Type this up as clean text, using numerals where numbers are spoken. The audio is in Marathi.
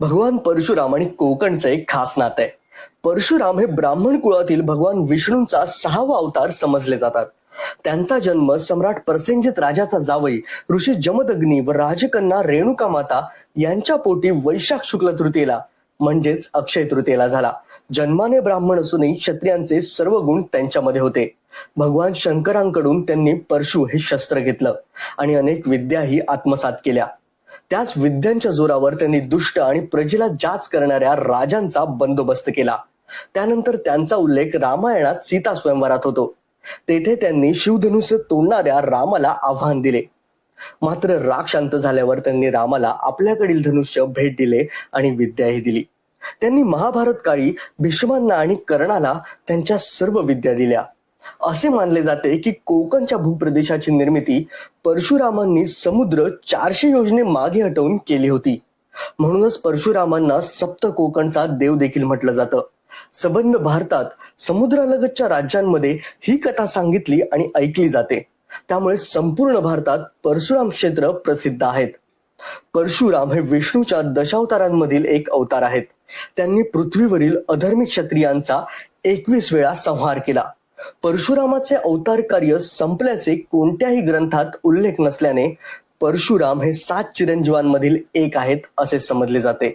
भगवान परशुराम आणि कोकणचं एक खास नातं आहे. परशुराम हे ब्राह्मण कुळातील भगवान विष्णूंचा 6वा अवतार समजले जातात. त्यांचा जन्म सम्राट प्रसेनजित राजाचा जावई ऋषी जमदग्नी व राजकन्या रेणुका माता यांच्या पोटी वैशाख शुक्ल तृतीयेला म्हणजेच अक्षय तृतीयेला झाला. जन्माने ब्राह्मण असूनही क्षत्रियांचे सर्व गुण त्यांच्यामध्ये होते. भगवान शंकरांकडून त्यांनी परशु हे शस्त्र घेतलं आणि अनेक विद्याही आत्मसात केल्या. त्याच विद्यांच्या जोरावर त्यांनी दुष्ट आणि प्रजेला जाच करणाऱ्या राजांचा बंदोबस्त केला. त्यानंतर त्यांचा उल्लेख रामायणात सीता स्वयंवरात होतो. तेथे त्यांनी शिवधनुष्य तोडणाऱ्या रामाला आव्हान दिले. मात्र राग शांत झाल्यावर त्यांनी रामाला आपल्याकडील धनुष्य भेट दिले आणि विद्याही दिली. त्यांनी महाभारत काळी भीष्मांना आणि कर्णाला त्यांच्या सर्व विद्या दिल्या. असे मानले जाते की कोकणच्या भूप्रदेशाची निर्मिती परशुरामांनी समुद्र 400 योजने मागे हटवून केली होती. म्हणूनच परशुरामांना सप्त कोकणचा देव देखील म्हटलं जातं. संबंध भारतात समुद्रालगतच्या राज्यांमध्ये ही कथा सांगितली आणि ऐकली जाते. त्यामुळे संपूर्ण भारतात परशुराम क्षेत्र प्रसिद्ध आहेत. परशुराम हे विष्णूच्या दशावतारांमधील एक अवतार आहेत. त्यांनी पृथ्वीवरील अधर्मी क्षत्रियांचा 21 वेळा संहार केला. परशुरामाचे अवतार कार्य संपल्याचे कोणत्याही ग्रंथात उल्लेख नसल्याने परशुराम हे 7 चिरंजीवांमधील एक आहेत असे समजले जाते.